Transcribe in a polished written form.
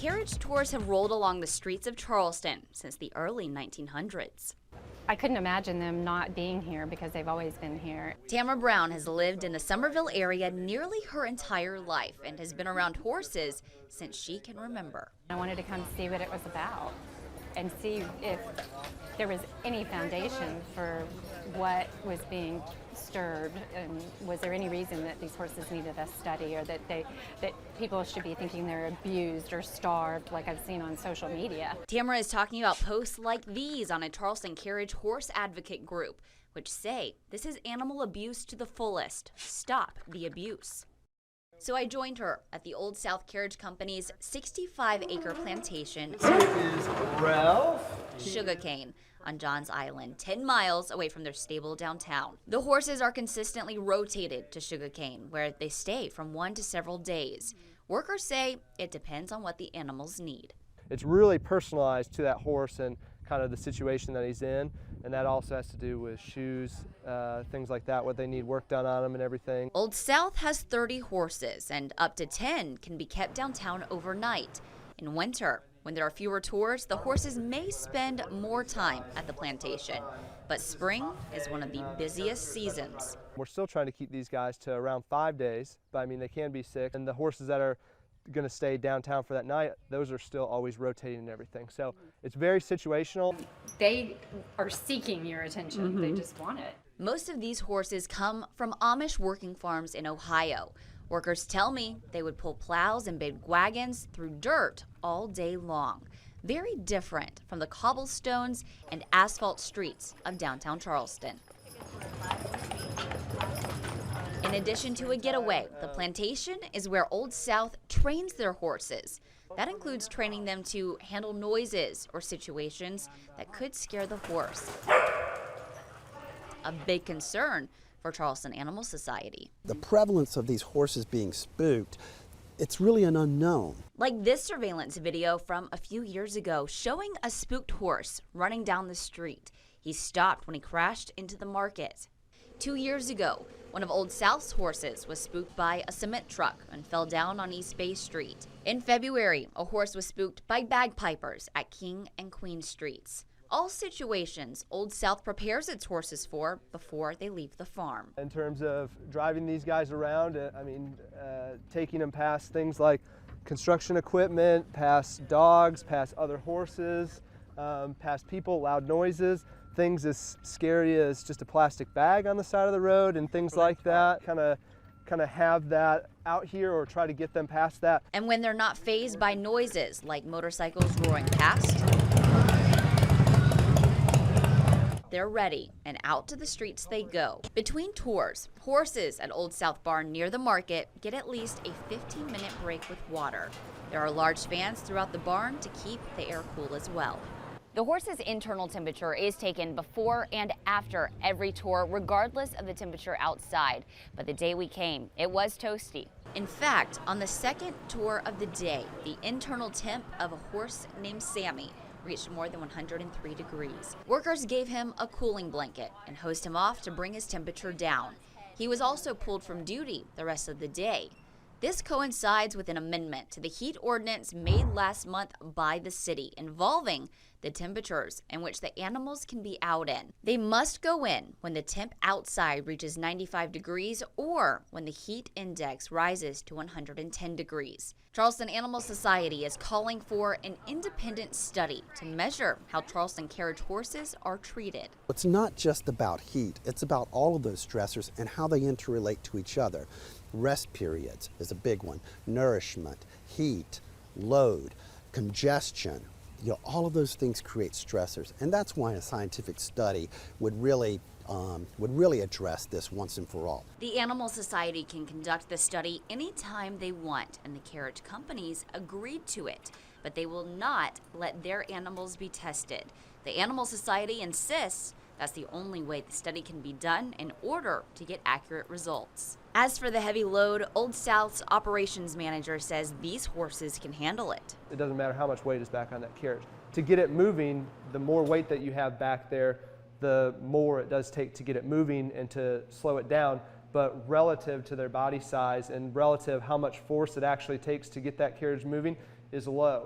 Carriage tours have rolled along the streets of Charleston since the early 1900s. I couldn't imagine them not being here because they've always been here. Tamara Brown has lived in the Summerville area nearly her entire life and has been around horses since she can remember. I wanted to come see what it was about and see if there was any foundation for what was being stirred, and was there any reason that these horses needed a study, or that people should be thinking they're abused or starved like I've seen on social media. Tamara is talking about posts like these on a Charleston Carriage horse advocate group, which say this is animal abuse to the fullest. Stop the abuse. So I joined her at the Old South Carriage Company's 65-acre plantation, Sugarcane, on Johns Island, 10 miles away from their stable downtown. The horses are consistently rotated to Sugarcane, where they stay from 1 to several days. Workers say it depends on what the animals need. It's really personalized to that horse and kind of the situation that he's in, and that also has to do with shoes, things like that, what they need work done on them and everything. Old South has 30 horses, and up to 10 can be kept downtown overnight. In winter, when there are fewer tours, the horses may spend more time at the plantation. But spring is one of the busiest seasons. We're still trying to keep these guys to around 5 days, but I mean, they can be sick. And the horses that are going to stay downtown for that night, those are still always rotating and everything. So it's very situational. They are seeking your attention. They just want it. Most of these horses come from Amish working farms in Ohio. Workers tell me they would pull plows and big wagons through dirt all day long. Very different from the cobblestones and asphalt streets of downtown Charleston. In addition to a getaway, the plantation is where Old South trains their horses. That includes training them to handle noises or situations that could scare the horse. A big concern for Charleston Animal Society. The prevalence of these horses being spooked, it's really an unknown. Like this surveillance video from a few years ago showing a spooked horse running down the street. He stopped when he crashed into the market. 2 years ago, one of Old South's horses was spooked by a cement truck and fell down on East Bay Street. In February, a horse was spooked by bagpipers at King and Queen Streets. All situations Old South prepares its horses for before they leave the farm. In terms of driving these guys around, taking them past things like construction equipment, past dogs, past other horses, past people, loud noises, things as scary as just a plastic bag on the side of the road and things like that. Kind of have that out here or try to get them past that. And when they're not fazed by noises like motorcycles roaring past, they're ready, and out to the streets they go. Between tours, horses at Old South Barn near the market get at least a 15-minute break with water. There are large fans throughout the barn to keep the air cool as well. The horse's internal temperature is taken before and after every tour, regardless of the temperature outside. But the day we came, it was toasty. In fact, on the second tour of the day, the internal temp of a horse named Sammy reached more than 103 degrees. Workers gave him a cooling blanket and hosed him off to bring his temperature down. He was also pulled from duty the rest of the day. This coincides with an amendment to the heat ordinance made last month by the city involving the temperatures in which the animals can be out in. They must go in when the temp outside reaches 95 degrees or when the heat index rises to 110 degrees. Charleston Animal Society is calling for an independent study to measure how Charleston Carriage horses are treated. It's not just about heat, it's about all of those stressors and how they interrelate to each other. Rest periods is a big one, nourishment, heat, load, congestion. All of those things create stressors, and that's why a scientific study would really address this once and for all. The Animal Society can conduct the study anytime they want, and the carriage companies agreed to it, but they will not let their animals be tested. The Animal Society insists that's the only way the study can be done in order to get accurate results. As for the heavy load, Old South's operations manager says these horses can handle it. It doesn't matter how much weight is back on that carriage. To get it moving, the more weight that you have back there, the more it does take to get it moving and to slow it down. But relative to their body size and relative how much force it actually takes to get that carriage moving is low.